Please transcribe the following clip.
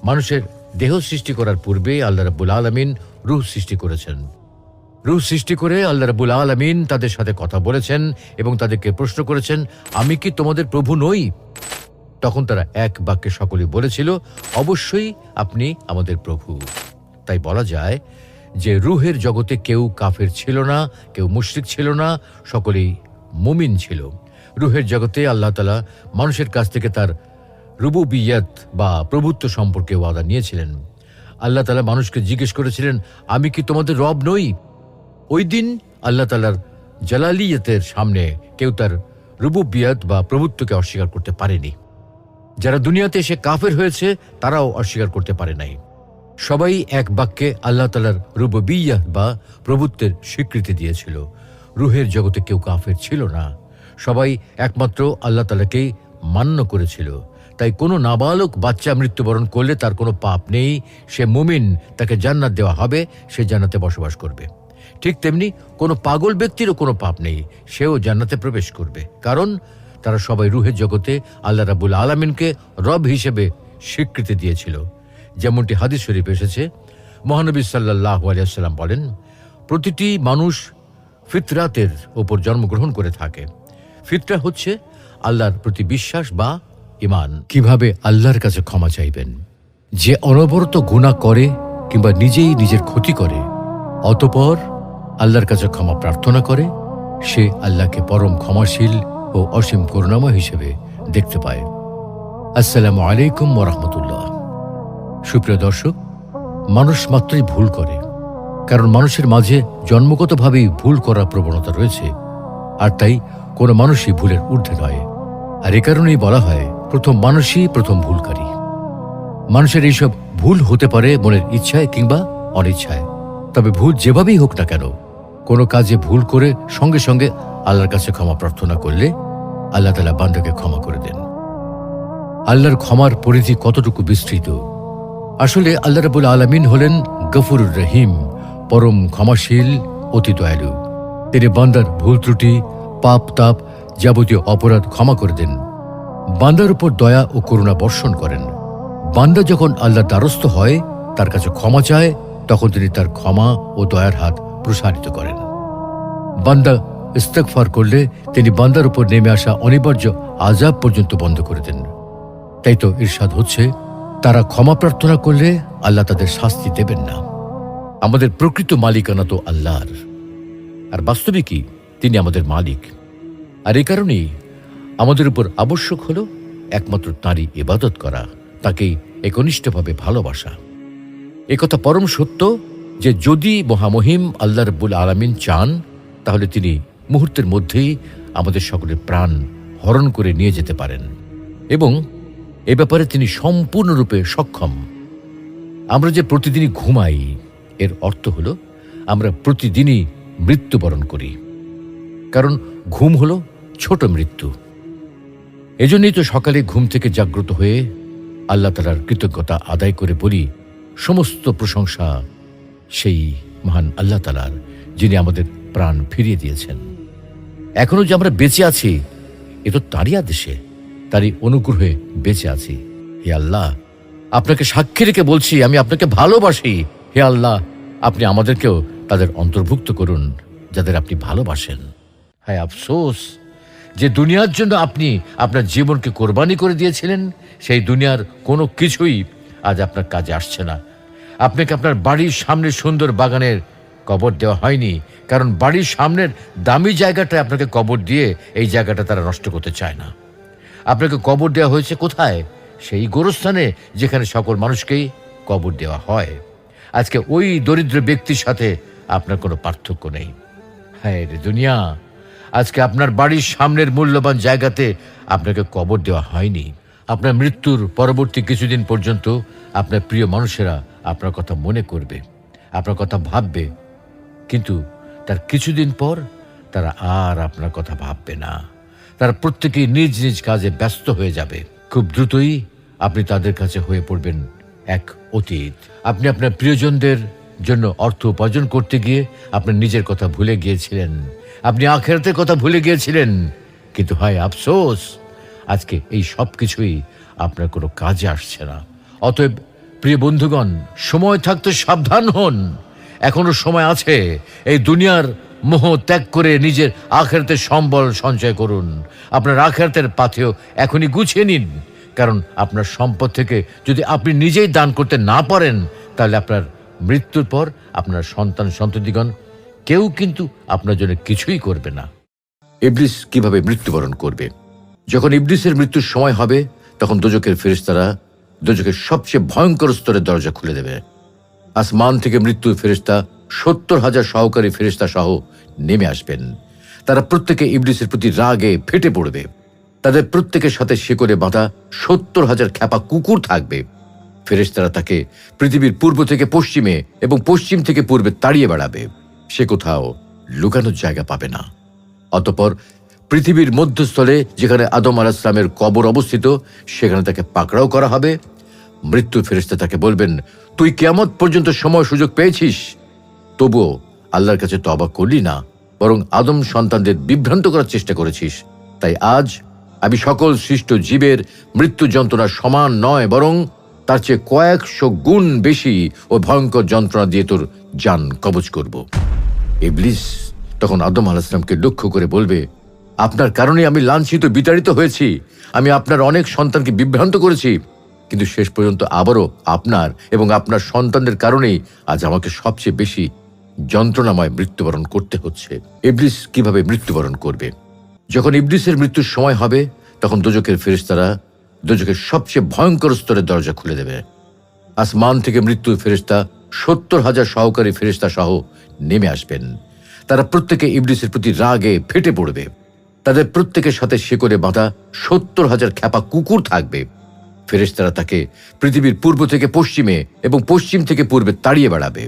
মানুষের দেহ সৃষ্টি করার পূর্বে আল্লাহ রাব্বুল আলামিন রূহ সৃষ্টি করেছেন। রূহ সৃষ্টি করে আল্লাহ রাব্বুল আলামিন তাদের সাথে কথা বলেছেন এবং তাদেরকে প্রশ্ন করেছেন, আমি কি তোমাদের প্রভু নই? তখন তারা এক বাক্যে সকলেই বলেছিল, অবশ্যই আপনি আমাদের প্রভু। তাই বলা যায় যে রূহের জগতে কেউ কাফের ছিল না, কেউ মুশরিক ছিল না, সকলেই মুমিন ছিল। রূহের জগতে আল্লাহ তাআলা মানুষের কাছ থেকে তার রুবুবিয়্যাত বা প্রভুত্ব সম্পর্কে ওয়াদা নিয়েছিলেন। আল্লাহ তাআলা মানুষকে জিজ্ঞেস করেছিলেন, আমি কি তোমাদের রব নই? ওই দিন আল্লাহ তাআলার জালালিয়তের সামনে কেউ তার রুবুবিয়্যাত বা প্রভুত্বকে অস্বীকার করতে পারেনি। যারা দুনিয়াতে এসে কাফের হয়েছে তারাও অস্বীকার করতে পারে নাই। সবাই এক বাক্যে আল্লাহ তাআলার রুবুবিয়্যাত বা প্রভুত্বের স্বীকৃতি দিয়েছিল। রূহের জগতে কেউ কাফের ছিল না, সবাই একমাত্র আল্লাহ তাআলাকেই মান্য করেছিল। তাই কোনো নাবালক বাচ্চা মৃত্যুবরণ করলে তার কোনো পাপ নেই, সে মুমিন, তাকে জান্নাত দেওয়া হবে, সে জান্নাতে বসবাস করবে। ঠিক তেমনি কোনো পাগল ব্যক্তিরও কোনো পাপ নেই, সেও জান্নাতে প্রবেশ করবে, কারণ তারা সবাই রূহের জগতে আল্লাহ রাব্বুল আলামিনকে রব হিসেবে স্বীকৃতি দিয়েছিল। যেমনটি হাদিস শরীফ এসেছে, মহানবী সাল্লাল্লাহু আলাইহি ওয়াসাল্লাম বলেন, প্রতিটি মানুষ ফিতরাতের উপর জন্মগ্রহণ করে থাকে। ফিতরা হচ্ছে আল্লাহর প্রতি বিশ্বাস বা ঈমান। কিভাবে আল্লাহর কাছে ক্ষমা চাইবেন? যে অনবরত গুনাহ করে কিংবা নিজেই নিজের ক্ষতি করে অতঃপর আল্লাহর কাছে ক্ষমা প্রার্থনা করে, সে আল্লাহকে পরম ক্ষমাশীল ও অসীম করুণাময় হিসেবে দেখতে পায়। আসসালামু আলাইকুম ওয়া রাহমাতুল্লাহ। সুপ্রিয় দর্শক, মানুষ মাত্রই ভুল করে, কারণ মানুষের মাঝে জন্মগতভাবেই ভুল করার প্রবণতা রয়েছে, আর তাই কোনো মানুষই ভুলের ঊর্ধ্বে নয়। আর এ কারণেই বলা হয় প্রথম মানুষই প্রথম ভুলকারী। মানুষের এইসব ভুল হতে পারে মনের ইচ্ছায় কিংবা অনিচ্ছায়, তবে ভুল যেভাবেই হোক না কেন, কোনো কাজে ভুল করে সঙ্গে সঙ্গে আল্লাহর কাছে ক্ষমা প্রার্থনা করলে আল্লাহ তাআলা বান্দাকে ক্ষমা করে দেন। আল্লাহর ক্ষমার পরিধি কতটুকু বিস্তৃত! আসলে আল্লাহ রাব্বুল আলামিন হলেন গফুরুর রহিম, পরম ক্ষমাশীল, অতি দয়ালু। তিনি বান্দার ভুল ত্রুটি, পাপ তাপ, যাবতীয় অপরাধ ক্ষমা করে দেন। বান্দার উপর দয়া ও করুণা বর্ষণ করেন। বান্দা যখন আল্লাহর দ্বারস্থ হয়, তার কাছে ক্ষমা চায়, তখন তিনি তার ক্ষমা ও দয়ার হাত প্রসারিত করেন। বান্দা ইস্তেগফার করলে তিনি বান্দার উপর নেমে আসা অনিবার্য আযাব পর্যন্ত বন্ধ করে দেন। তাই তো ইরশাদ হচ্ছে, তারা ক্ষমা প্রার্থনা করলে আল্লাহ তাদের শাস্তি দেবেন না। আমাদের প্রকৃত মালিকানা তো আল্লাহর, আর বাস্তবিকই তিনি আমাদের মালিক। আর এই কারণেই আমাদের উপর আবশ্যক হল একমাত্র তাঁরই ইবাদত করা, তাকেই একনিষ্ঠভাবে ভালোবাসা। একথা পরম সত্য যে যদি মহামহিম আল্লাহ রাব্বুল আলামিন চান, তাহলে তিনি মুহূর্তের মধ্যেই আমাদের সকলের প্রাণ হরণ করে নিয়ে যেতে পারেন, এবং এ ব্যাপারে তিনি সম্পূর্ণরূপে সক্ষম। আমরা যে প্রতিদিনই ঘুমাই, এর অর্থ হল আমরা প্রতিদিনই মৃত্যুবরণ করি, কারণ ঘুম হল ছোট মৃত্যু। এজন্যই তো সকালে ঘুম থেকে জাগ্রত হয়ে আল্লাহ তাআলার কৃতজ্ঞতা আদায় করে বলি, সমস্ত প্রশংসা সেই মহান আল্লাহ তাআলার, যিনি আমাদের প্রাণ ফিরিয়ে দিয়েছেন। এখনো যে আমরা বেঁচে আছি, এ তো তাঁরই আদেশে, তারই অনুগ্রহে বেঁচে আছি। হে আল্লাহ, আপনাকে সাক্ষী রেখে বলছি, আমি আপনাকে ভালোবাসি। হে আল্লাহ, আপনি আমাদেরকেও তাদের অন্তর্ভুক্ত করুন যাদের আপনি ভালোবাসেন। হায় আফসোস যে দুনিয়ার জন্য আপনি আপনার জীবনকে কোরবানি করে দিয়েছিলেন, সেই দুনিয়ার কোনো কিছুই আজ আপনার কাজে আসছে না। আপনাকে আপনার বাড়ির সামনে সুন্দর বাগানের কবর দেওয়া হয়নি, কারণ বাড়ির সামনের দামি জায়গাটায় আপনাকে কবর দিয়ে এই জায়গাটা তারা নষ্ট করতে চায় না। আপনাকে কবর দেওয়া হয়েছে কোথায়? সেই গোরস্থানে, যেখানে সকল মানুষকেই কবর দেওয়া হয়। আজকে ওই দরিদ্র ব্যক্তির সাথে আপনার কোনো পার্থক্য নেই। হায় রে দুনিয়া, আজকে আপনার বাড়ির সামনের মূল্যবান জায়গাতে আপনাকে কবর দেওয়া হয়নি। আপনার মৃত্যুর পরবর্তী কিছুদিন পর্যন্ত আপনার প্রিয় মানুষেরা আপনার কথা মনে করবে, আপনার কথা ভাববে, কিন্তু তার কিছুদিন পর তারা আর আপনার কথা ভাববে না। তারা প্রত্যেকেই নিজ নিজ কাজে ব্যস্ত হয়ে যাবে। খুব দ্রুতই আপনি তাদের কাছে হয়ে পড়বেন এক অতীত। আপনি আপনার প্রিয়জনদের জন্য অর্থ উপার্জন করতে গিয়ে আপনার নিজের কথা ভুলে গিয়েছিলেন, আপনি আখিরাতের কথা ভুলে গিয়েছিলেন। কিন্তু হায় আফসোস, আজকে এই সব কিছুই আপনার কোনো কাজে আসছে না। অতএব প্রিয় বন্ধুগণ, সময় থাকতে সাবধান হন। এখনো সময় আছে। এই দুনিয়ার মোহ ত্যাগ করে নিজের আখিরাতের সম্বল সঞ্চয় করুন। আপনার আখিরাতের পাথেয় এখনই গুছিয়ে নিন, কারণ আপনার সম্পদ থেকে যদি আপনি নিজেই দান করতে না পারেন, তাহলে আপনার মৃত্যুর পর আপনার সন্তান সন্ততিগণ কেউ কিন্তু আপনার জন্য কিছুই করবে না। ইবলিস কিভাবে মৃত্যুবরণ করবে? যখন ইবলিসের মৃত্যুর সময় হবে, তখন দোজখের ফেরেশতারা দোজখের সবচেয়ে ভয়ঙ্কর স্তরের দরজা খুলে দেবে। আসমান থেকে মৃত্যুর ফেরেশতা 70,000 সহকারী ফেরেশতা সহ নেমে আসবেন। তারা প্রত্যেকে ইবলিসের প্রতি রাগে ফেটে পড়বে। তাদের প্রত্যেকের সাথে শিকলে বাঁধা 70,000 খ্যাপা কুকুর থাকবে। ফেরেশতারা তাকে পৃথিবীর পূর্ব থেকে পশ্চিমে এবং পশ্চিম থেকে পূর্বে তাড়িয়ে বেড়াবে। সে কোথাও লুকানোর জায়গা পাবে না। অতঃপর পৃথিবীর মধ্যস্থলে, যেখানে আদম আলাইহিস সালামের কবর অবস্থিত, সেখানে তাকে পাকড়াও করা হবে। মৃত্যুর ফেরেশতা তাকে বলবেন, তুই কিয়ামত পর্যন্ত সময় সুযোগ পেয়েছিস, তবুও আল্লাহর কাছে তওবা করলি না, বরং আদম সন্তানদের বিভ্রান্ত করার চেষ্টা করেছিস। তাই আজ আমি সকল সৃষ্ট জীবের মৃত্যু যন্ত্রণা সমান নয়, বরং তার চেয়ে কয়েকশো গুণ বেশি ও ভয়ঙ্কর যন্ত্রণা দিয়ে তোর জান কবজ করব। ইবলিস তখন আদম আলাইহিস সালামকে লক্ষ্য করে বলবে, আপনার কারণে আমি লাঞ্ছিত বিতাড়িত হয়েছি। আমি আপনার অনেক সন্তানকে বিভ্রান্ত করেছি, কিন্তু শেষ পর্যন্ত আবারও আপনার এবং আপনার সন্তানদের কারণেই আজ আমাকে সবচেয়ে বেশি যন্ত্রণাময় মৃত্যুবরণ করতে হচ্ছে। ইবলিস কিভাবে মৃত্যুবরণ করবে? যখন ইবলিসের মৃত্যুর সময় হবে, তখন দোজখের ফেরেশতারা দোজখের সবচেয়ে ভয়ঙ্কর স্তরের দরজা খুলে দেবে। আসমান থেকে মৃত্যুর ফেরেশতা 70,000 সহকারী ফেরেশতা সহ নেমে আসবেন। তারা প্রত্যেকে ইবলিসের প্রতি রাগে ফেটে পড়বে। তাদের প্রত্যেকের সাথে শিকলে বাঁধা 70,000 খ্যাপা কুকুর থাকবে। ফেরেশতারা তাকে পৃথিবীর পূর্ব থেকে পশ্চিমে এবং পশ্চিম থেকে পূর্বে তাড়িয়ে বেড়াবে।